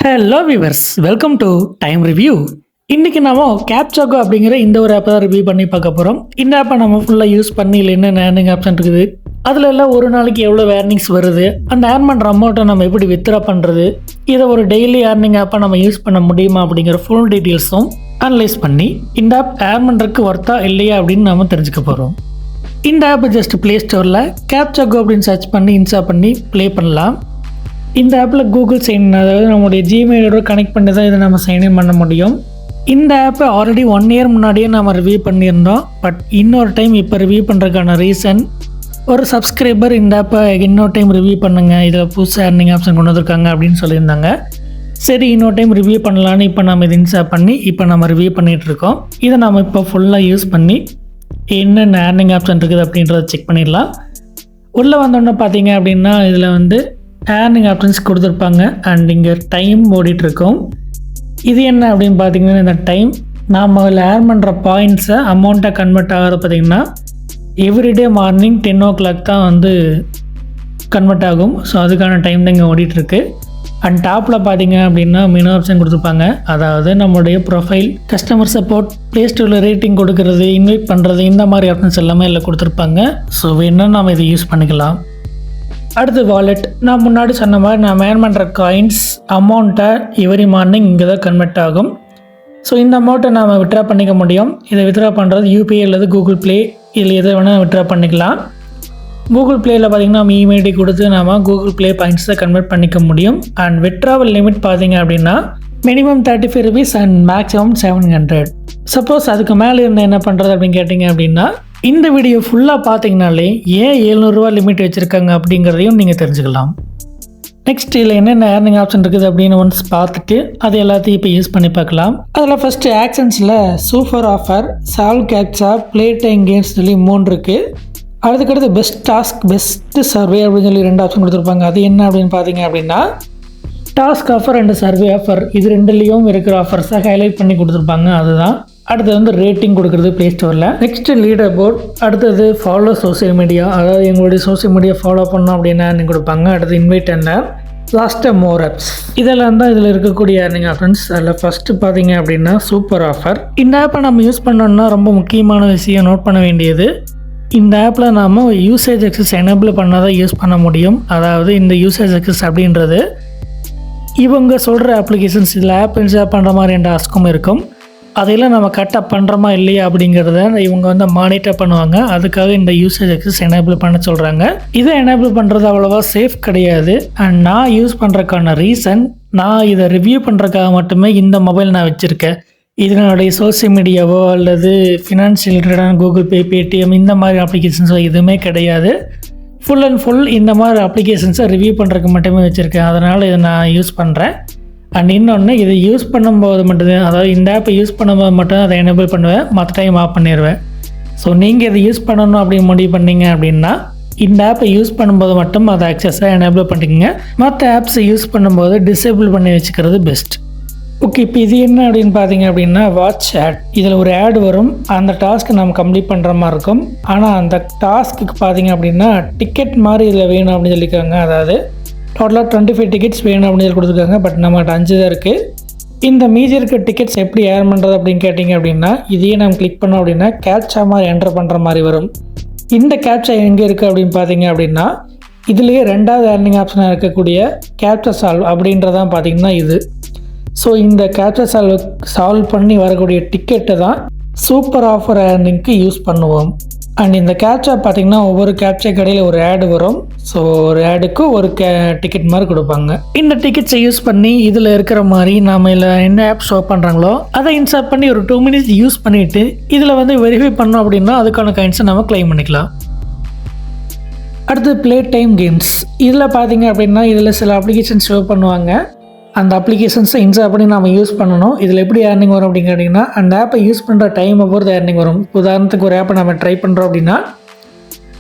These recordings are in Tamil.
Hello viewers, welcome to time review. இன்றைக்கி நம்ம கேப்சாகோ அப்படிங்கிற இந்த ஒரு ஆப்பை தான் ரிவ்யூ பண்ணி பார்க்க போகிறோம். இந்த ஆப்பை நம்ம ஃபுல்லாக யூஸ் பண்ணி இல்லை என்னென்ன ஏர்னிங் ஆப்ஷன் இருக்குது, அதில் எல்லாம் ஒரு நாளைக்கு எவ்வளோ ஏர்னிங்ஸ் வருது, அந்த ஏர்ன் பண்ணுற அமௌண்ட்டை நம்ம எப்படி வித்ரா பண்ணுறது, இதை ஒரு டெய்லி ஏர்னிங் ஆப்பை நம்ம யூஸ் பண்ண முடியுமா அப்படிங்கிற ஃபுல் டீட்டெயில்ஸும் அனலைஸ் பண்ணி இந்த ஆப் ஏர்ன் பண்ணுறதுக்கு ஒர்த்தா இல்லையா அப்படின்னு நம்ம தெரிஞ்சுக்க போகிறோம். இந்த ஆப்பை ஜஸ்ட் ப்ளே ஸ்டோரில் கேப்சாகோ அப்படின்னு சர்ச் பண்ணி இன்ஸ்டால் பண்ணி ப்ளே பண்ணலாம். இந்த ஆப்பில் கூகுள் சைன்இன், அதாவது நம்மளுடைய ஜிமெயிலோட கனெக்ட் பண்ணி தான் இதை நம்ம சைன்இன் பண்ண முடியும். இந்த ஆப்பை ஆல்ரெடி 1 இயர் முன்னாடியே நம்ம ரிவ்யூ பண்ணியிருந்தோம். பட் இன்னொரு டைம் இப்போ ரிவ்யூ பண்ணுறதுக்கான ரீசன், ஒரு சப்ஸ்கிரைபர் இந்த ஆப்பை இன்னொரு டைம் ரிவ்யூ பண்ணுங்கள், இதில் புதுசாக ஏர்னிங் ஆப்ஷன் கொண்டு வந்திருக்காங்க அப்படின்னு சொல்லியிருந்தாங்க. சரி, இன்னொரு டைம் ரிவ்யூ பண்ணலான்னு இப்போ நம்ம இதை இன்ஸ்டால் பண்ணி இப்போ நம்ம ரிவ்யூ பண்ணிகிட்ருக்கோம். இதை நம்ம இப்போ ஃபுல்லாக யூஸ் பண்ணி என்னென்ன ஏர்னிங் ஆப்ஷன் இருக்குது அப்படின்றத செக் பண்ணிடலாம். உள்ளே வந்தோடனே பார்த்தீங்க அப்படின்னா இதில் வந்து ஏர்னிங் ஆப்ஷன்ஸ் கொடுத்துருப்பாங்க. அண்ட் இங்கே டைம் ஓடிட்டுருக்கோம். இது என்ன அப்படின்னு பார்த்தீங்கன்னா, இந்த டைம் நாம் அதில் ஏர்ன் பண்ணுற பாயிண்ட்ஸை அமௌண்ட்டாக கன்வெர்ட் ஆகிறது பார்த்திங்கன்னா எவ்ரிடே மார்னிங் 10 o'clock தான் வந்து கன்வெர்ட் ஆகும். ஸோ அதுக்கான டைம் தான் இங்கே ஓடிட்டுருக்கு. அண்ட் டாப்பில் பார்த்தீங்க அப்படின்னா மெனு ஆப்ஷன் கொடுத்துருப்பாங்க. அதாவது நம்மளுடைய ப்ரொஃபைல், கஸ்டமர் சப்போர்ட், ப்ளே ஸ்டோரில் ரேட்டிங் கொடுக்கறது, இன்வைட் பண்ணுறது, இந்த மாதிரி ஆப்ஷன்ஸ் எல்லாமே இதில் கொடுத்துருப்பாங்க. ஸோ வேணும்னா நம்ம இதை யூஸ் பண்ணிக்கலாம். அடுத்து வாலெட். நான் முன்னாடி சொன்ன மாதிரி நான் ஏர்ன் பண்ணுற காயின்ஸ் அமௌண்ட்டை எவ்ரி மார்னிங் இங்கே தான் கன்வெர்ட் ஆகும். ஸோ இந்த அமௌண்ட்டை நாம் வித்ட்ரா பண்ணிக்க முடியும். இதை வித்ட்ரா பண்ணுறது யூபிஐ அல்லது கூகுள் ப்ளே, இதில் எதை வேணால் வித்ட்ரா பண்ணிக்கலாம். கூகுள் ப்ளேயில் பார்த்திங்கன்னா நம்ம இமெயில் ஐடி கொடுத்து நாம் கூகுள் ப்ளே பாயிண்ட்ஸை கன்வெர்ட் பண்ணிக்க முடியும். அண்ட் வித்ட்ராவல் லிமிட் பார்த்திங்க அப்படின்னா minimum 35 rupees and maximum 700. Suppose அதுக்கு மேலே இருந்தால் என்ன பண்ணுறது அப்படின்னு கேட்டிங்க அப்படின்னா, இந்த வீடியோ ஃபுல்லாக பார்த்தீங்கனாலே ஏன் 700 ரூபா லிமிட் வச்சுருக்காங்க அப்படிங்கிறதையும் நீங்கள் தெரிஞ்சுக்கலாம். நெக்ஸ்ட் இதில் என்னென்ன ஏர்னிங் ஆப்ஷன் இருக்குது அப்படின்னு ஒன்ஸ் பார்த்துட்டு அது எல்லாத்தையும் இப்போ யூஸ் பண்ணி பார்க்கலாம். அதில் ஃபஸ்ட்டு ஆக்ஷன்ஸில் super offer, solve captcha, play time games சொல்லி 3 இருக்குது. அதுக்கடுத்து பெஸ்ட் டாஸ்க், பெஸ்ட்டு சர்வே அப்படின்னு சொல்லி 2 ஆப்ஷன் கொடுத்துருப்பாங்க. அது என்ன அப்படின்னு பார்த்தீங்க அப்படின்னா task offer and survey offer, இது ரெண்டுலேயும் இருக்கிற ஆஃபர்ஸை ஹைலைட் பண்ணி கொடுத்துருப்பாங்க. அதுதான். அடுத்தது வந்து ரேட்டிங் கொடுக்குறது ப்ளே ஸ்டோரில். Next leaderboard. அடுத்தது ஃபாலோ சோசியல் மீடியா, அதாவது எங்களுடைய சோசியல் மீடியா ஃபாலோ பண்ணோம் அப்படின்னா நீங்கள் கொடுப்பாங்க. அடுத்து invite and last more apps. இதெல்லாம் தான் இதில் இருக்கக்கூடிய ஏர்னிங் ஆப்ஷன்ஸ். அதில் ஃபஸ்ட்டு பார்த்தீங்க அப்படின்னா சூப்பர் ஆஃபர். இந்த ஆப்பை நம்ம யூஸ் பண்ணோம்னா ரொம்ப முக்கியமான விஷயம் நோட் பண்ண வேண்டியது, இந்த ஆப்பில் நாம் யூசேஜ் அக்சஸ் எனேபிள் பண்ணால் தான் யூஸ் பண்ண முடியும். அதாவது இந்த யூசேஜ் அக்சஸ் அப்படின்றது இவங்க சொல்கிற அப்ளிகேஷன்ஸ், இதில் ஆப் இன்ஸ்டால் பண்ணுற மாதிரி என்ற டாஸ்க்கும் இருக்கும். அதையெல்லாம் நம்ம கரெக்டாக பண்ணுறோமா இல்லையா அப்படிங்கிறத இவங்க வந்து மானிட்டர் பண்ணுவாங்க. அதுக்காக இந்த யூசேஜ் அக்சஸ் எனேபிள் பண்ண சொல்கிறாங்க. இதை எனேபிள் பண்ணுறது அவ்வளோவா சேஃப் கிடையாது. அண்ட் நான் யூஸ் பண்ணுறதுக்கான ரீசன், நான் இதை ரிவ்யூ பண்ணுறதுக்காக மட்டுமே இந்த மொபைல் நான் வச்சுருக்கேன். இதனுடைய சோசியல் மீடியாவோ அல்லது ஃபினான்ஷியல் ரிலேட்டடான கூகுள் பே, பேடிஎம் இந்த மாதிரி அப்ளிகேஷன்ஸோ எதுவுமே கிடையாது. ஃபுல் அண்ட் ஃபுல் இந்த மாதிரி அப்ளிகேஷன்ஸை ரிவ்யூ பண்ணுறதுக்கு மட்டுமே வச்சுருக்கேன். அதனால் இதை நான் யூஸ் பண்ணுறேன். அண்ட் இன்னொன்று, இதை யூஸ் பண்ணும்போது மட்டும்தான், அதாவது இந்த ஆப்பை யூஸ் பண்ணும்போது மட்டும் அதை எனேபிள் பண்ணுவேன், மற்ற டைம் ஆஃப் பண்ணிடுவேன். ஸோ நீங்கள் இதை யூஸ் பண்ணணும் அப்படின்னு முடிவு பண்ணிங்க அப்படின்னா இந்த ஆப்பை யூஸ் பண்ணும்போது மட்டும் அதை ஆக்சஸாக எனேபிள் பண்ணிக்கோங்க. மற்ற ஆப்ஸை யூஸ் பண்ணும்போது டிசேபிள் பண்ணி வச்சுக்கிறது பெஸ்ட். ஓகே, இப்போ இது என்ன அப்படின்னு பார்த்தீங்க அப்படின்னா வாட்ச் ஆட். இதில் ஒரு ஆட் வரும். அந்த டாஸ்க்கு நம்ம கம்ப்ளீட் பண்ணுற மாதிரி இருக்கும். ஆனால் அந்த டாஸ்க்கு பார்த்தீங்க அப்படின்னா டிக்கெட் மாதிரி இதில் வேணும் அப்படின்னு சொல்லியிருக்காங்க. அதாவது டோட்டலாக 25 டிக்கெட்ஸ் வேணும் அப்படின்னு சொல்லி கொடுத்துருக்காங்க. பட் நம்மகிட்ட 5 தான் இருக்குது. இந்த மீதி இருக்க டிக்கெட்ஸ் எப்படி ஏர்ன் பண்ணுறது அப்படின்னு கேட்டிங்க அப்படின்னா இதையே நம்ம கிளிக் பண்ணோம் அப்படின்னா கேப்ச்சா மாதிரி என்டர் பண்ணுற மாதிரி வரும். இந்த கேப்ச்சா எங்கே இருக்குது அப்படின்னு பார்த்தீங்க அப்படின்னா இதுலேயே 2வது ஏர்னிங் ஆப்ஷனாக இருக்கக்கூடிய கேப்ச்சா சால்வ் அப்படின்றதான் பார்த்தீங்கன்னா இது. ஸோ இந்த கேப்ச்சா சால்வ் பண்ணி வரக்கூடிய டிக்கெட்டை தான் சூப்பர் ஆஃபர் ஏர்னிங்க்கு யூஸ் பண்ணுவோம். அண்ட் இந்த கேப்ச்சா பார்த்திங்கன்னா ஒவ்வொரு கேப்ச்சா கடையில் ஒரு ஆடு வரும். ஸோ ஒரு ஆடுக்கு ஒரு டிக்கெட் மாதிரி கொடுப்பாங்க. இந்த டிக்கெட்ஸை யூஸ் பண்ணி இதில் இருக்கிற மாதிரி நாம் இதில் என்ன ஆப் ஷோ பண்ணுறாங்களோ அதை இன்ஸ்டால் பண்ணி ஒரு 2 minutes யூஸ் பண்ணிவிட்டு இதில் வந்து வெரிஃபை பண்ணோம் அப்படின்னா அதுக்கான காயின்ஸை நம்ம கிளைம் பண்ணிக்கலாம். அடுத்து ப்ளே டைம் கேம்ஸ். இதில் பார்த்திங்க அப்படின்னா இதில் சில அப்ளிகேஷன்ஸ் ஷோ பண்ணுவாங்க. அந்த அப்ளிகேஷன்ஸை இன்ஸ்டால் பண்ணி நம்ம யூஸ் பண்ணணும். இதில் எப்படி ஏர்னிங் வரும் அப்படின்னு கேட்டிங்கன்னா அந்த ஆப்பை யூஸ் பண்ணுற டைமை பொறுத்து ஏர்னிங் வரும். உதாரணத்துக்கு ஒரு ஆப்பை நம்ம ட்ரை பண்ணுறோம் அப்படின்னா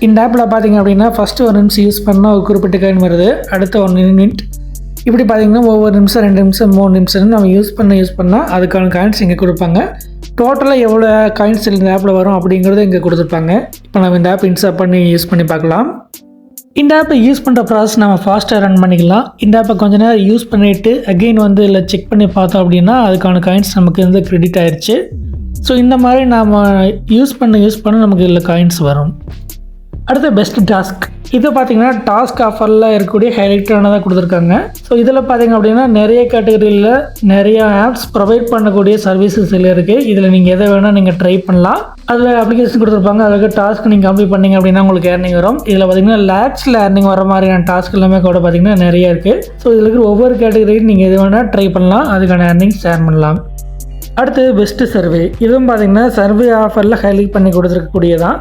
இந்த ஆப்பில் பார்த்திங்க அப்படின்னா ஃபஸ்ட்டு 1 நிமிஷம் யூஸ் பண்ணால் ஒரு குறிப்பிட்ட காயின் வருது. அடுத்த 1 minute, இப்படி பார்த்திங்கன்னா ஒவ்வொரு நிமிஷம் 2 நிமிஷம் 3 நிமிஷம்னு நம்ம யூஸ் பண்ணால் அதுக்கான காயின்ஸ் இங்கே கொடுப்பாங்க. டோட்டலாக எவ்வளோ காயின்ஸ் இந்த ஆப்பில் வரும் அப்படிங்கிறது இங்கே கொடுத்துருப்பாங்க. இப்போ நம்ம இந்த ஆப் இன்ஸ்டால் பண்ணி யூஸ் பண்ணி பார்க்கலாம். இந்த ஆப்பை யூஸ் பண்ணுற ப்ராசஸ் நம்ம ஃபாஸ்ட்டாக ரன் பண்ணிக்கலாம். இந்த ஆப்பை கொஞ்ச நேரம் யூஸ் பண்ணிவிட்டு அகெயின் வந்து இல்லை செக் பண்ணி பார்த்தோம் அப்படின்னா அதுக்கான காயின்ஸ் நமக்கு வந்து கிரெடிட் ஆயிடுச்சு. ஸோ இந்த மாதிரி நாம் யூஸ் பண்ண நமக்கு இதில் காயின்ஸ் வரும். அடுத்து பெஸ்ட் டாஸ்க். இது பார்த்திங்கன்னா டாஸ்க் ஆஃபரில் இருக்கக்கூடிய ஹைலைட்டானதாக கொடுத்துருக்காங்க. ஸோ இதில் பார்த்திங்க அப்படின்னா நிறைய கேட்டகரியில் நிறைய ஆப்ஸ் ப்ரொவைட் பண்ணக்கூடிய சர்வீசஸ் இதில் இருக்குது. இதில் நீங்கள் எதை வேணால் நீங்கள் ட்ரை பண்ணலாம். அதில் அப்ளிகேஷன் கொடுத்துருப்பாங்க. அதுக்கு டாஸ்க் நீங்கள் கம்ப்ளீட் பண்ணிங்க அப்படின்னா உங்களுக்கு ஏர்னிங் வரும். இதில் பார்த்திங்கன்னா லேக்ஸில் ஏர்னிங் வர மாதிரியான டாஸ்க் எல்லாமே கூட பார்த்திங்கன்னா நிறைய இருக்குது. ஸோ இதில் இருக்கிற ஒவ்வொரு கேட்டகரியும் நீங்கள் எது வேணால் ட்ரை பண்ணலாம். அதுக்கான ஏர்னிங் ஷேர் பண்ணலாம். அடுத்து பெஸ்ட்டு சர்வே. இதுவும் பார்த்திங்கன்னா சர்வே ஆஃபரில் ஹைலைட் பண்ணி கொடுத்துருக்கக்கூடியதான்.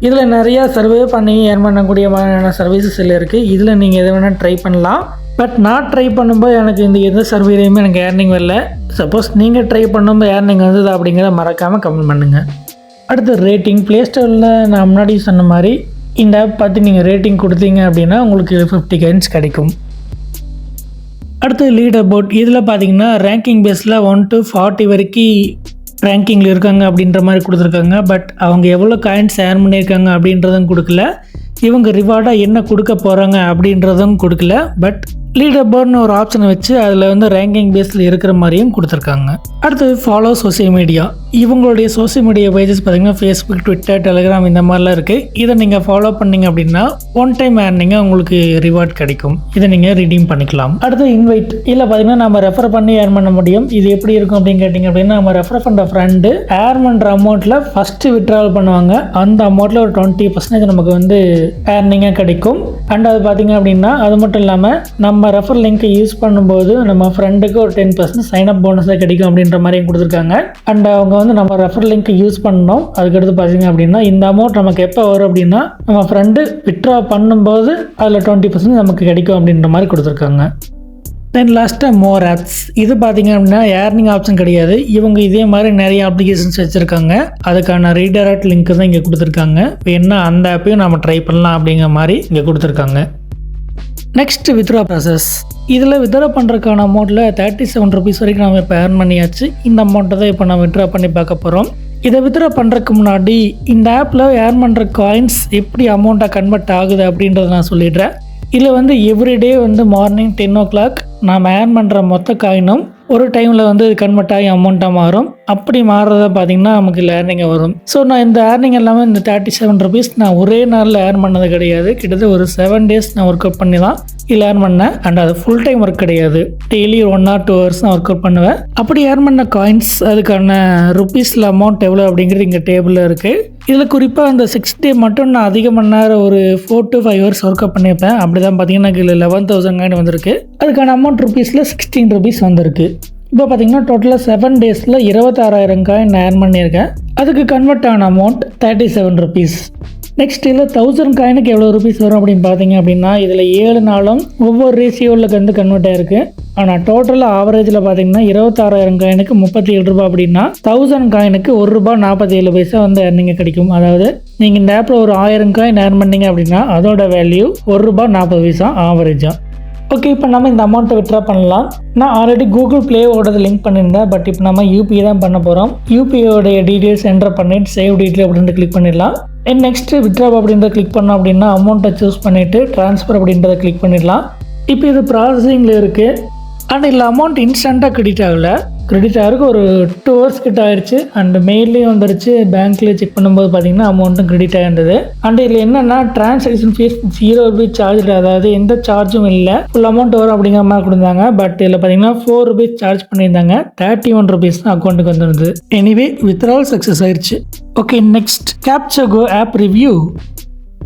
இதில் நிறையா சர்வே பண்ணி ஏர்ன் பண்ணக்கூடிய மாதிரியான சர்வீசஸ் எல்லாம் இருக்குது. இதில் நீங்கள் எதை வேணால் ட்ரை பண்ணலாம். பட் நான் ட்ரை பண்ணும்போது எனக்கு இந்த எந்த சர்வேலையுமே எனக்கு ஏர்னிங் வரல. சப்போஸ் நீங்கள் ட்ரை பண்ணும்போது ஏர்னிங் வந்தது அப்படிங்கிறத மறக்காமல் கமெண்ட் பண்ணுங்கள். அடுத்து ரேட்டிங். ப்ளே ஸ்டோரில் நான் முன்னாடி சொன்ன மாதிரி இந்த ஆப் பார்த்து நீங்கள் ரேட்டிங் கொடுத்தீங்க அப்படின்னா உங்களுக்கு 50 காயின்ஸ் கிடைக்கும். அடுத்து லீட் அபவுட். இதில் பார்த்தீங்கன்னா ரேங்கிங் பேஸில் 1 to 40 வரைக்கும் ரேங்கிங்கில் இருக்காங்க அப்படின்ற மாதிரி கொடுத்துருக்காங்க. பட் அவங்க எவ்வளோ காயின்ஸ் ஏர்ன் பண்ணியிருக்காங்க அப்படின்றதும் கொடுக்கல. இவங்க ரிவார்டாக என்ன கொடுக்க போகிறாங்க அப்படின்றதும் கொடுக்கல. பட் லீடர் போர்டுன்னு ஒரு ஆப்ஷனை வச்சு அதில் வந்து ரேங்கிங் பேஸில் இருக்கிற மாதிரியும் கொடுத்துருக்காங்க. அடுத்தது ஃபாலோ சோசியல் மீடியா. இவங்களுடைய சோசியல் மீடியா பேஜஸ் பார்த்திங்கன்னா ஃபேஸ்புக், ட்விட்டர், டெலிகிராம் இந்த மாதிரிலாம் இருக்குது. இதை நீங்கள் ஃபாலோ பண்ணிங்க அப்படின்னா ஒன் டைம் ஏர்னிங்காக உங்களுக்கு ரிவார்ட் கிடைக்கும். இதை நீங்கள் ரிடீம் பண்ணிக்கலாம். அடுத்து இன்வைட். இதில் பார்த்திங்கன்னா நம்ம ரெஃபர் பண்ணி ஏர்ன் பண்ண முடியும். இது எப்படி இருக்கும் அப்படின்னு கேட்டிங்க அப்படின்னா நம்ம ரெஃபர் பண்ணுற ஃப்ரெண்டு ஏர்ன் பண்ணுற அமௌண்ட்டில் ஃபஸ்ட்டு வித்ட்ராவல் பண்ணுவாங்க. அந்த அமௌண்ட்டில் ஒரு 20% நமக்கு வந்து ஏர்னிங்காக கிடைக்கும். அண்ட் அது பார்த்திங்க அப்படின்னா அது மட்டும் இல்லாமல் நம்ம ரெஃபர் லிங்க்கை யூஸ் பண்ணும்போது நம்ம ஃப்ரெண்டுக்கு ஒரு 10% சைன்அப் போனஸாக கிடைக்கும் அப்படின்ற மாதிரியும் கொடுத்துருக்காங்க. அண்ட் அவங்க வந்து நம்ம ரெஃபர் லிங்க்கை யூஸ் பண்ணணும். அதுக்கடுத்து பார்த்தீங்க அப்படின்னா இந்த அமௌண்ட் நமக்கு எப்போ வரும் அப்படின்னா நம்ம ஃப்ரெண்டு வித்ட்ரா பண்ணும்போது அதில் 20% நமக்கு கிடைக்கும் அப்படின்ற மாதிரி கொடுத்துருக்காங்க. தென் லாஸ்ட்டாக மோர் ஆப்ஸ். இது பார்த்திங்க அப்படின்னா ஏர்னிங் ஆப்ஷன் கிடையாது. இவங்க இதே மாதிரி நிறைய அப்ளிகேஷன்ஸ் வச்சுருக்காங்க. அதுக்கான ரீடைரக்ட் லிங்க் தான் இங்கே கொடுத்துருக்காங்க. வேணா அந்த ஆப்பையும் நம்ம ட்ரை பண்ணலாம் அப்படிங்கிற மாதிரி இங்கே கொடுத்துருக்காங்க. Next withdraw process. இதில் வித்ட்ரா பண்ணுறதுக்கான அமௌண்ட்டில் 37 rupees வரைக்கும் நம்ம இப்போ ஏர்ன் பண்ணியாச்சு. இந்த அமௌண்ட்டை தான் இப்போ நம்ம வித்ட்ரா பண்ணி பார்க்க போகிறோம். இதை வித்ட்ரா பண்ணுறதுக்கு முன்னாடி இந்த ஆப்பில் ஏர்ன் பண்ணுற காயின்ஸ் எப்படி அமௌண்ட்டாக கன்வெர்ட் ஆகுது அப்படின்றத நான் சொல்லிடுறேன். இதில் வந்து எவ்ரிடே வந்து மார்னிங் 10 o'clock நாம் ஏர்ன் பண்ணுற மொத்த காயினும் ஒரு டைமில் வந்து கன்வெர்ட் ஆகி அமௌண்ட்டாக மாறும். அப்படி மாறுறத பார்த்திங்கன்னா நமக்கு இல்லை ஏர்னிங் வரும். ஸோ நான் இந்த ஏர்னிங் எல்லாமே இந்த 37 rupees நான் ஒரே நாளில் ஏர்ன் பண்ணது கிடையாது. கிட்டத்தட்ட ஒரு 7 days நான் ஒர்க் அவுட் பண்ணி தான் இதில் ஏர்ன் பண்ணேன். அண்ட் அது ஃபுல் டைம் ஒர்க் கிடையாது. டெய்லி 1 or 2 hours நான் ஒர்க் அவுட் பண்ணுவேன். அப்படி ஏர்ன் பண்ண காயின்ஸ் அதுக்கான ருப்பீஸில் அமௌண்ட் எவ்வளோ அப்படிங்கிறது இங்கே டேபிளில் இருக்குது. இதில் குறிப்பாக அந்த 6 day மட்டும் நான் அதிக மணி நேரம் ஒரு 4 to 5 hours ஒர்க் அவுட் பண்ணியிருப்பேன். அப்படி தான் பார்த்தீங்கன்னா எனக்கு இதில் 11,000 காயின் வந்திருக்கு. அதுக்கான அமௌண்ட் ருப்பீஸில் 16 rupees வந்திருக்கு. இப்போ பார்த்தீங்கன்னா டோட்டலாக 7 daysல 26,000 காயின் நான் ஏர்ன் பண்ணியிருக்கேன். அதுக்கு கன்வெர்ட் ஆன அமௌண்ட் 37 rupees. நெக்ஸ்ட் இதில் 1000 காயினுக்கு எவ்வளோ ருபீஸ் வரும் அப்படின்னு பார்த்தீங்க அப்படின்னா இதில் 7 நாளும் ஒவ்வொரு ரேஷியோவில் வந்து கன்வெர்ட் ஆகிருக்கு. ஆனால் டோட்டலாக ஆவரேஜில் பார்த்தீங்கன்னா 26,000 காயினுக்கு 37 ரூபா அப்படின்னா 1000 காயினுக்கு ₹1.47 வந்து ஏர்னிங்க கிடைக்கும். அதாவது நீங்கள் இந்த ஆப்பில் ஒரு 1000 காயின் ஏர்ன் பண்ணிங்க அப்படின்னா அதோட வேல்யூ ₹1.40 ஆவரேஜாக. ஓகே, இப்போ நம்ம இந்த அமௌண்ட்டை வித்ட்ரா பண்ணலாம். நான் ஆல்ரெடி கூகுள் ப்ளேவோட லிங்க் பண்ணியிருந்தேன். பட் இப்போ நம்ம யூபிஐ தான் பண்ண போகிறோம். யூபிஐயோடைய டீட்டெயில்ஸ் என்டர் பண்ணிட்டு சேவ் டீட்டெயில் அப்படின்ட்டு கிளிக் பண்ணிடலாம். நெக்ஸ்ட்டு வித்ட்ரா அப்படின்றத கிளிக் பண்ணோம் அப்படின்னா அமௌண்ட்டை சூஸ் பண்ணிவிட்டு ட்ரான்ஸ்ஃபர் அப்படின்றத கிளிக் பண்ணிடலாம். இப்போ இது ப்ராசஸிங்கில் இருக்குது. அண்ட் இதில் அமௌண்ட் இன்ஸ்டண்ட்டாக கிரெடிட் ஆகலை. கிரெடிட் ஆகிறதுக்கு ஒரு 2 hours கிட்ட ஆயிடுச்சு. அண்ட் மெயிலையும் வந்துருச்சு. பேங்க்லேயே செக் பண்ணும்போது பார்த்தீங்கன்னா அமௌண்ட்டும் கிரெடிட் ஆகிருந்தது. அண்ட் இதில் என்னென்னா டிரான்சாக்ஷன் ஃபீஸ் 0 rupees சார்ஜ், அதாவது எந்த சார்ஜும் இல்லை. ஃபுல் அமௌண்ட் வரும் அப்படிங்கிற மாதிரி கொடுத்தாங்க. பட் இதில் பார்த்தீங்கன்னா 4 rupees சார்ஜ் பண்ணியிருந்தாங்க. 31 rupees அக்கௌண்ட்டுக்கு வந்துருந்தது. எனிவே வித்ட்ராவல் சக்ஸஸ் ஆயிடுச்சு. Okay, next Captcha Go app review.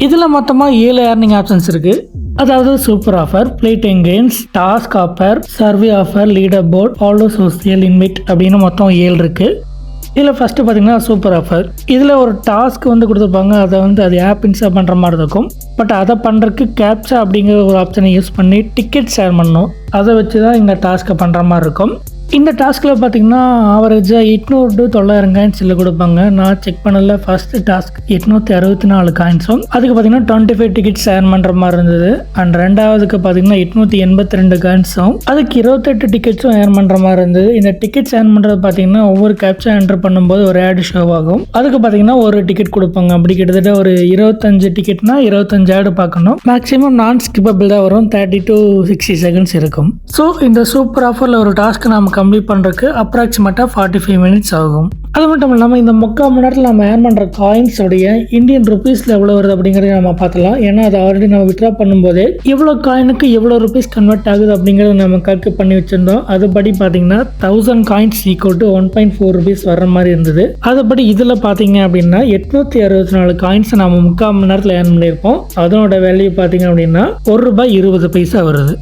இதில் மொத்தமாக 7 ஏர்னிங் ஆப்ஷன்ஸ் இருக்குது. அதாவது super offer, play time games, task offer, survey offer, leaderboard, follow social, invite அப்படின்னு மொத்தம் 7 இருக்குது. இதில் ஃபஸ்ட்டு பார்த்தீங்கன்னா சூப்பர் ஆஃபர். இதில் ஒரு டாஸ்க் வந்து கொடுத்துருப்பாங்க. அதை வந்து அது ஆப் இன்ஸ்டால் பண்ணுற மாதிரி இருக்கும். பட் அதை பண்ணுறதுக்கு கேப்சா அப்படிங்கிற ஒரு ஆப்ஷனை யூஸ் பண்ணி டிக்கெட் ஷேர் பண்ணணும். அதை வச்சு தான் இந்த டாஸ்க்கை பண்ணுற மாதிரி இருக்கும். இந்த டாஸ்கில் பார்த்தீங்கன்னா ஆவரேஜாக 800 to 900 காயின்ஸ் இல்லை கொடுப்பாங்க. நான் செக் பண்ணல. ஃபர்ஸ்ட் டாஸ்க் 864 காயின்ஸும், அதுக்கு பார்த்தீங்கன்னா 25 டிக்கெட்ஸ் ஏர்ன் பண்ணுற மாதிரி இருந்தது. அண்ட் ரெண்டாவதுக்கு பார்த்தீங்கன்னா 882 காயின்ஸும், அதுக்கு 28 டிக்கெட்ஸும் ஏர்ன் பண்ணுற மாதிரி இருந்தது. இந்த டிக்கெட்ஸ் ஏர்ன் பண்ணுறது பார்த்தீங்கன்னா ஒவ்வொரு கேப்சா என்டர் பண்ணும்போது ஒரு ஆட் ஷோ ஆகும். அதுக்கு பார்த்தீங்கன்னா ஒரு டிக்கெட் கொடுப்பாங்க. அப்படி கிட்டத்தட்ட ஒரு 25 டிக்கெட்னா 25 ஆடு பார்க்கணும். மேக்ஸிமம் நான் ஸ்கிப்பபிள் தான் வரும். 30 to 60 செகண்ட்ஸ் இருக்கும். ஸோ இந்த சூப்பர் ஆஃபரில் ஒரு டாஸ்க்கு நம்ம கம்ப்ளீட் பண்ணுறதுக்கு அப்ராக்சிமேட்டாக 45 மினிட்ஸ் ஆகும். அது மட்டும் இல்லாமல் இந்த 3/4 மணி நேரத்தில் நம்ம ஏர்ன் பண்ணுற காயின்ஸோடைய இந்தியன் ருபீஸில் எவ்வளோ வருது அப்படிங்கிறத நம்ம பார்த்துலாம். ஏன்னா அது ஆல்ரெடி நம்ம வித்ட்ரா பண்ணும்போதே எவ்வளோ காயினுக்கு எவ்வளோ ருபீஸ் கன்வெர்ட் ஆகுது அப்படிங்கிறத நம்ம கால்குலேட் பண்ணி வச்சுருந்தோம். அதுபடி பார்த்தீங்கன்னா 1000 காயின்ஸ் ஈக்குவல் டு 1.4 rupees வர்ற மாதிரி இருந்தது. அதுபடி இதில் பார்த்தீங்க அப்படின்னா 864 காயின்ஸை நம்ம 3/4 மணி நேரத்தில் ஏர்ன் பண்ணியிருப்போம். அதனோட வேல்யூ பார்த்தீங்க அப்படின்னா ₹1.20 வருது.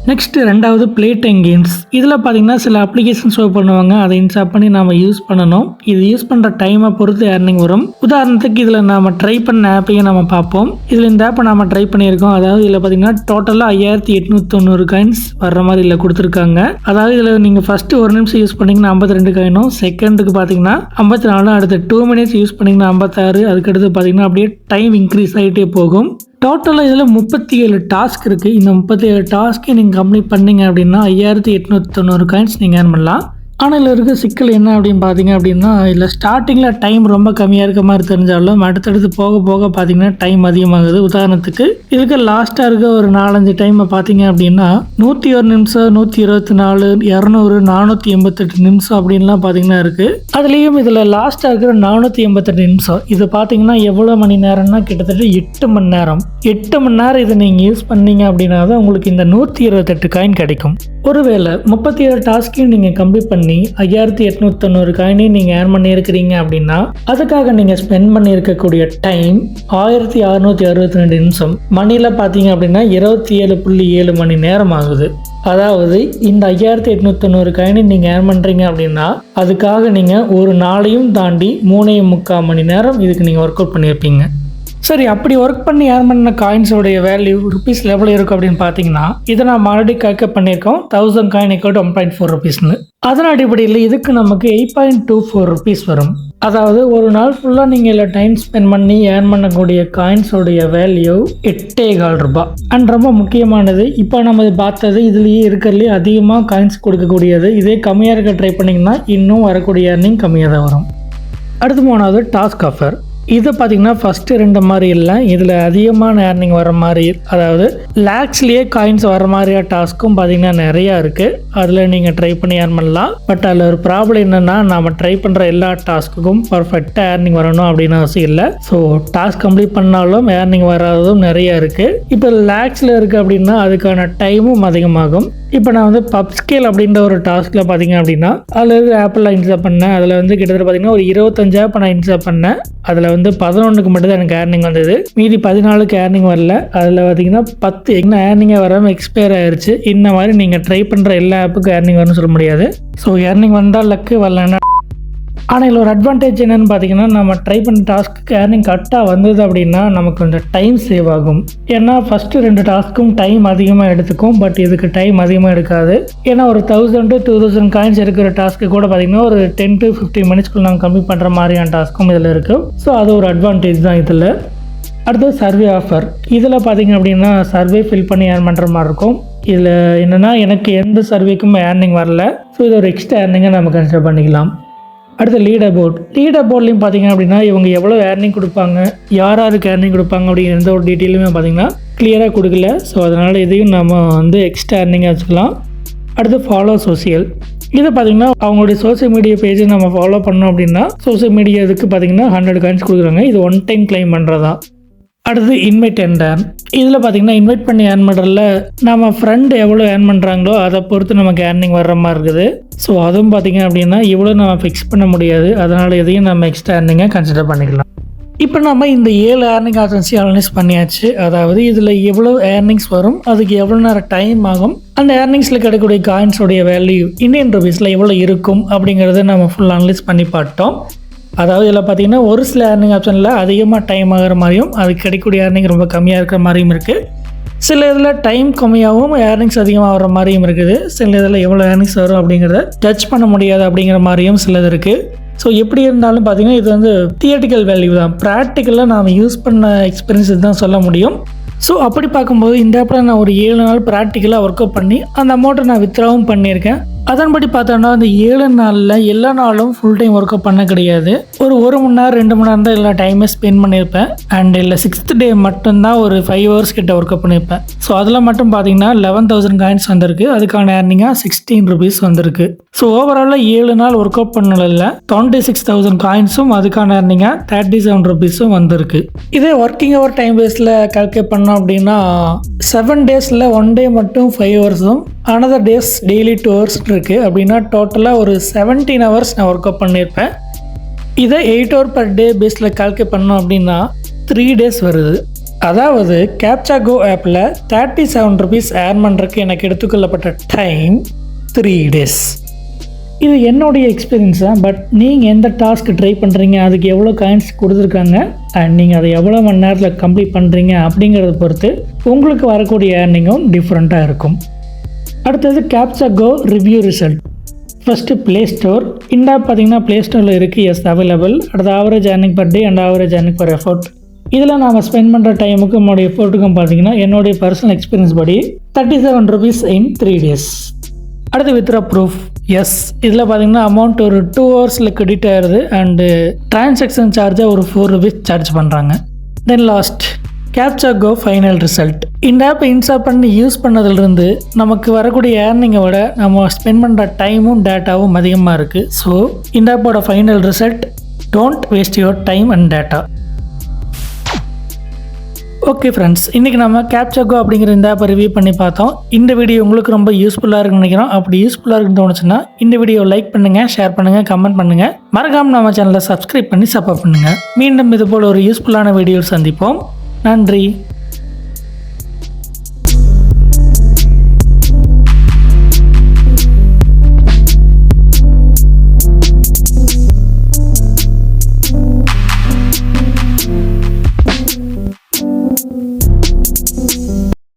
நெக்ஸ்ட் ரெண்டாவது ப்ளே டைம் கேம்ஸ். இதில் பார்த்தீங்கன்னா சில அப்ளிகேஷன் ஷோ பண்ணுவாங்க. அதை இன்ஸ்டால் பண்ணி நம்ம யூஸ் பண்ணணும். இது யூஸ் பண்ணுற டைமை பொறுத்து ஏர்னிங் வரும். உதாரணத்துக்கு இதில் நம்ம ட்ரை பண்ண ஆப்பையும் நம்ம பார்ப்போம். இதில் இந்த ஆப்பை நம்ம ட்ரை பண்ணியிருக்கோம். அதாவது இதில் பார்த்தீங்கன்னா டோட்டலாக 5890 காயின்ஸ் வர்ற மாதிரி இதில் கொடுத்துருக்காங்க. அதாவது இதில் நீங்கள் ஃபஸ்ட்டு 1 நிமிஷம் யூஸ் பண்ணிங்கன்னா 52 காயினும், செகண்டுக்கு பார்த்தீங்கன்னா 54, அடுத்த 2 மினிட்ஸ் யூஸ் பண்ணிங்கன்னா 56, அதுக்கடுத்து பார்த்தீங்கன்னா அப்படியே டைம் இன்க்ரீஸ் ஆகிட்டே போகும். டோட்டலாக இதில் 37 டாஸ்க் இருக்குது. இந்த 37 டாஸ்க்கை நீங்கள் கம்ப்ளீட் பண்ணிங்க அப்படின்னா 5890 காயின்ஸ் நீங்கள் ஏர்ன் பண்ணலாம். ஆனால் இதில் இருக்க சிக்கல் என்ன அப்படின்னு பார்த்தீங்க அப்படின்னா, இதில் ஸ்டார்டிங்கில் டைம் ரொம்ப கம்மியாக இருக்க மாதிரி தெரிஞ்சாலும் அடுத்தடுத்து போக போக பார்த்தீங்கன்னா டைம் அதிகமாகுது. உதாரணத்துக்கு இதுக்கு லாஸ்ட்டாக இருக்க ஒரு 4-5 டைமை பார்த்தீங்க அப்படின்னா 101 நிமிஷம், 124, 200, 488 நிமிஷம் அப்படின்லாம் பார்த்தீங்கன்னா இருக்குது. அதுலேயும் இதில் லாஸ்ட்டாக இருக்கிற 488 நிமிஷம் இது பார்த்தீங்கன்னா எவ்வளோ மணி நேரம்னா கிட்டத்தட்ட 8 மணி நேரம். 8 மணி நேரம் இதை நீங்கள் யூஸ் பண்ணீங்க அப்படின்னா தான் உங்களுக்கு இந்த 128 காயின் கிடைக்கும். ஒருவேளை 37 டாஸ்க்கையும் நீங்கள் கம்ப்ளீட் பண்ணி 5890 காயினையும் நீங்கள் ஏர்ன் பண்ணியிருக்கிறீங்க அப்படின்னா அதுக்காக நீங்கள் ஸ்பெண்ட் பண்ணியிருக்கக்கூடிய டைம் 1662 நிமிஷம். மணியில் பார்த்தீங்க அப்படின்னா 27.7 மணி நேரம் ஆகுது. அதாவது இந்த 5890 காயினை நீங்கள் ஏர்ன் பண்ணுறீங்க அப்படின்னா அதுக்காக நீங்கள் ஒரு நாளையும் தாண்டி 3.25 மணி நேரம் இதுக்கு நீங்கள் ஒர்க் அவுட் பண்ணியிருப்பீங்க. சரி, அப்படி ஒர்க் பண்ணி ஏர்ன் பண்ண காயின்ஸோடைய வேல்யூ ருபீஸ் லெவல் இருக்கும் அப்படின்னு பார்த்தீங்கன்னா இதை நம்ம ஆல்ரெடி கால்குலேட் பண்ணியிருக்கோம். 1000 காயின் ஈக்குவல் டு 1.4 rupeesனு. அதன் அடிப்படையில் இதுக்கு நமக்கு 8.24 rupees வரும். அதாவது ஒரு நாள் ஃபுல்லாக நீங்கள் இதில் டைம் ஸ்பெண்ட் பண்ணி ஏர்ன் பண்ணக்கூடிய காயின்ஸோடைய வேல்யூ 8.25 ரூபாய். அண்ட் ரொம்ப முக்கியமானது, இப்போ நம்ம பார்த்தது இதுலேயே இருக்கிறதுலே அதிகமாக காயின்ஸ் கொடுக்கக்கூடியது. இதே கம்மியாக இருக்க ட்ரை பண்ணிங்கன்னா இன்னும் வரக்கூடிய ஏர்னிங் கம்மியாக தான் வரும். அடுத்து 3வது டாஸ்க் ஆஃபர். இது பார்த்தீங்கன்னா ஃபஸ்ட்டு 2 மாதிரி இல்லை, இதில் அதிகமான ஏர்னிங் வர மாதிரி, அதாவது லேக்ஸ்லேயே காயின்ஸ் வர மாதிரியா டாஸ்க்கும் பார்த்தீங்கன்னா நிறையா இருக்குது. அதில் நீங்கள் ட்ரை பண்ணி ஏர்ன் பண்ணலாம். பட் அதில் ஒரு ப்ராப்ளம் என்னென்னா நம்ம ட்ரை பண்ணுற எல்லா டாஸ்க்குக்கும் பர்ஃபெக்டாக ஏர்னிங் வரணும் அப்படின்னு அவசியம் இல்லை. ஸோ டாஸ்க் கம்ப்ளீட் பண்ணாலும் ஏர்னிங் வராததும் நிறையா இருக்குது. இப்போ லேக்ஸில் இருக்குது அப்படின்னா அதுக்கான டைமும் அதிகமாகும். இப்போ நான் வந்து பப்ஸ்கேல் அப்படின்ற ஒரு டாஸ்கில் பார்த்தீங்க அப்படின்னா அதில் இருக்க ஆப்பில் இன்ஸ்டால் பண்ணேன். அதில் வந்து கிட்டத்தட்ட பார்த்தீங்கன்னா ஒரு 25 ஆப் நான் இன்ஸ்டால் பண்ணேன். அதில் வந்து 11க்கு மட்டும் தான் எனக்கு ஏர்னிங் வந்தது. மீதி 14க்கு ஏர்னிங் வரல. அதில் பார்த்தீங்கன்னா 10 என்ன ஏர்னிங்கே வராமல் எக்ஸ்பயர் ஆயிடுச்சு. இந்த மாதிரி நீங்கள் ட்ரை பண்ணுற எல்லா ஆப்புக்கும் ஏர்னிங் வரும்னு சொல்ல முடியாது. ஸோ ஏர்னிங் வந்தால் லக்கு, வரலன்னா. ஆனால் இதில் ஒரு அட்வான்டேஜ் என்னென்னு பார்த்தீங்கன்னா நம்ம ட்ரை பண்ண டாஸ்க்கு ஏர்னிங் கரெக்டாக வந்தது அப்படின்னா நமக்கு கொஞ்சம் டைம் சேவ் ஆகும். ஏன்னா ஃபஸ்ட்டு 2 டாஸ்க்கும் டைம் அதிகமாக எடுத்துக்கும். பட் இதுக்கு டைம் அதிகமாக எடுக்காது. ஏன்னா ஒரு 1000 to 2000 காயின்ஸ் இருக்கிற டாஸ்க்கு கூட பார்த்தீங்கன்னா ஒரு 10 to 15 மினிட்ஸ்க்குள்ள நாங்கள் கம்ப்ளீட் பண்ணுற மாதிரியான டாஸ்க்கும் இதில் இருக்குது. ஸோ அது ஒரு அட்வான்டேஜ் தான் இதில். அடுத்தது சர்வே ஆஃபர். இதில் பார்த்தீங்க அப்படின்னா சர்வே ஃபில் பண்ணி ஏர்ன் பண்ணுற மாதிரி இருக்கும். இதில் என்னென்னா எனக்கு எந்த சர்வேக்கும் ஏர்னிங் வரல. ஸோ இது ஒரு எக்ஸ்ட்ரா ஏர்னிங்கை நம்ம கன்சிடர் பண்ணிக்கலாம். அடுத்து லீடர் போர்ட்லேயும் பார்த்தீங்க அப்படின்னா இவங்க எவ்வளோ ஏர்னிங் கொடுப்பாங்க, யாருக்கு ஏர்னிங் கொடுப்பாங்க அப்படிங்கிற எந்த ஒரு டீட்டெயிலுமே பார்த்தீங்கன்னா கிளியராக கொடுக்கல. ஸோ அதனால் இதையும் நம்ம வந்து எக்ஸ்ட்ரா ஏர்னிங்காக வச்சுக்கலாம். அடுத்து ஃபாலோ சோசியல். இதை பார்த்தீங்கன்னா அவங்களுடைய சோசியல் மீடியா பேஜை நம்ம ஃபாலோ பண்ணோம் அப்படின்னா சோசியல் மீடியா இதுக்கு பார்த்தீங்கன்னா 100 காயின்ஸ் கொடுக்குறாங்க. இது 1 டைம் கிளைம் பண்ணுறதா. அடுத்து இன்வைட் அண்ட் ஏர்ன். இதில் பார்த்தீங்கன்னா இன்வைட் பண்ணி ஏர்ன் பண்ணுறதுல நம்ம ஃப்ரெண்டு எவ்வளோ ஏர்ன் பண்ணுறாங்களோ அதை பொறுத்து நமக்கு ஏர்னிங் வர்ற மாதிரி இருக்குது. ஸோ அதுவும் பார்த்தீங்க அப்படின்னா இவ்வளோ நம்ம ஃபிக்ஸ் பண்ண முடியாது. அதனால் இதையும் நம்ம எக்ஸ்ட்ரா ஏர்னிங்காக கன்சிடர் பண்ணிக்கலாம். இப்போ நம்ம இந்த 7 ஏர்னிங் ஆப்ஷன்ஸையும் அனலைஸ் பண்ணியாச்சு. அதாவது இதில் எவ்வளோ ஏர்னிங்ஸ் வரும், அதுக்கு எவ்வளோ நேரம் டைம் ஆகும், அந்த ஏர்னிங்ஸில் கிடைக்கக்கூடிய காயின்ஸோடைய வேல்யூ இந்தியன் ருபீஸில் எவ்வளோ இருக்கும் அப்படிங்கிறத நம்ம ஃபுல் அனலைஸ் பண்ணி பார்த்தோம். அதாவது இதில் பார்த்தீங்கன்னா ஒரு சில ஏர்னிங் ஆப்ஷனில் அதிகமாக டைம் ஆகிற மாதிரியும் அதுக்கு கிடைக்கக்கூடிய ஏர்னிங் ரொம்ப கம்மியாக இருக்கிற மாதிரியும் இருக்குது. சில இதில் டைம் கம்மியாகவும் ஏர்னிங்ஸ் அதிகமாக வர மாதிரியும் இருக்குது. சில இதில் எவ்வளோ ஏர்னிங்ஸ் வரும் அப்படிங்கிறத ஜட்ஜ் பண்ண முடியாது அப்படிங்கிற மாதிரியும் சிலது இருக்குது. ஸோ எப்படி இருந்தாலும் பார்த்திங்கன்னா இது வந்து தியரிட்டிக்கல் வேல்யூ தான். ப்ராக்டிக்கலாக நாம் யூஸ் பண்ண எக்ஸ்பீரியன்ஸ் தான் சொல்ல முடியும். ஸோ அப்படி பார்க்கும்போது இந்த ஆப்பில் நான் ஒரு 7 நாள் ப்ராக்டிக்கலாக ஒர்க் அவுட் பண்ணி அந்த அமௌண்ட்டை நான் வித்ட்ராவும் பண்ணியிருக்கேன். அதன்படி பார்த்தோன்னா அந்த 7 நாளில் எல்லா நாளும் ஃபுல் டைம் ஒர்க் அவுட் பண்ண கிடையாது. ஒரு 1 மணி நேரம் 2 மணி நேரம் தான் எல்லா டைமே ஸ்பெண்ட் பண்ணியிருப்பேன். அண்ட் இல்லை 6th டே மட்டும்தான் ஒரு 5 hours கிட்ட ஒர்க் அவுட் பண்ணியிருப்பேன். ஸோ அதில் மட்டும் பார்த்தீங்கன்னா 11,000 காயின்ஸ் வந்திருக்கு. அதுக்கான ஏர்னிங்காக 16 rupees வந்திருக்கு. ஸோ ஓவராலாக 7 நாள் ஒர்க் அவுட் பண்ணதில் 26,000 காயின்ஸும் அதுக்கான ஏர்னிங்காக 37 rupees வந்திருக்கு. இதே ஒர்க்கிங் ஹவர் டைம் பேஸில் கால்குலேட் பண்ணோம் அப்படின்னா 7 daysல 1 day மட்டும் 5 hours-உம் another days daily 2 hours இருக்குது. அப்படின்னா டோட்டலாக ஒரு 17 hours நான் ஒர்க் அவுட் பண்ணியிருப்பேன். இதை 8 hour per day பேஸில் கால்குலேட் பண்ணோம் அப்படின்னா 3 days வருது. அதாவது கேப்சா கோ ஆப்பில் 37 rupees ஏர்ன் பண்ணுறதுக்கு எனக்கு எடுத்துக்கொள்ளப்பட்ட டைம் 3 days. இது என்னுடைய எக்ஸ்பீரியன்ஸ் தான். பட் நீங்கள் எந்த டாஸ்க் ட்ரை பண்ணுறீங்க, அதுக்கு எவ்வளோ காயின்ஸ் கொடுத்துருக்காங்க, அண்ட் நீங்கள் அதை எவ்வளோ மணி நேரத்தில் கம்ப்ளீட் பண்ணுறீங்க அப்படிங்கிறத பொறுத்து உங்களுக்கு வரக்கூடிய ஏர்னிங்கும் டிஃப்ரெண்ட்டாக இருக்கும். அடுத்தது captcha go review result. First play store. இந்த ஆப் பார்த்திங்கன்னா ப்ளே ஸ்டோரில் இருக்குது. Yes available. அடுத்த average earning per day and average earning per effort. இதில் நாம் ஸ்பெண்ட் பண்ணுற டைமுக்கும் நம்மளுடைய எஃபோர்ட்டுக்கும் பார்த்திங்கன்னா என்னுடைய பர்சனல் எக்ஸ்பீரியன்ஸ் படி 37 rupees in 3 days. அடுத்து வித்ரா ப்ரூஃப். எஸ், இதில் பார்த்திங்கன்னா அமௌண்ட் ஒரு 2 hours கிரெடிட் ஆகிடுது. அண்டு டிரான்சாக்ஷன் சார்ஜை ஒரு 4 rupees சார்ஜ் பண்ணுறாங்க. தென் லாஸ்ட் கேப்சா கோ ஃபைனல் ரிசல்ட். இந்த ஆப்பை இன்ஸ்டால் பண்ணி யூஸ் பண்ணதிலிருந்து நமக்கு வரக்கூடிய ஏர்னிங்கை விட நம்ம ஸ்பெண்ட் பண்ணுற டைமும் டேட்டாவும் அதிகமாக இருக்குது. ஸோ இந்த ஆப்போட final result, don't waste your time and data. Okay friends, இன்றைக்கி நம்ம கேப்சா கோ அப்படிங்கிற இந்த ஆப்பை ரிவ்யூ பண்ணி பார்த்தோம். இந்த வீடியோ உங்களுக்கு ரொம்ப யூஸ்ஃபுல்லாக இருக்குன்னு நினைக்கிறோம். அப்படி யூஸ்ஃபுல்லாக இருக்குன்னு தோணுச்சுன்னா இந்த வீடியோ லைக் பண்ணுங்கள், ஷேர் பண்ணுங்கள், கமெண்ட் பண்ணுங்கள். மறக்காமல் நம்ம சேனலை சப்ஸ்கிரைப் பண்ணி சப்போர்ட் பண்ணுங்கள். மீண்டும் இதுபோல் ஒரு யூஸ்ஃபுல்லான வீடியோ சந்திப்போம். நன்றி.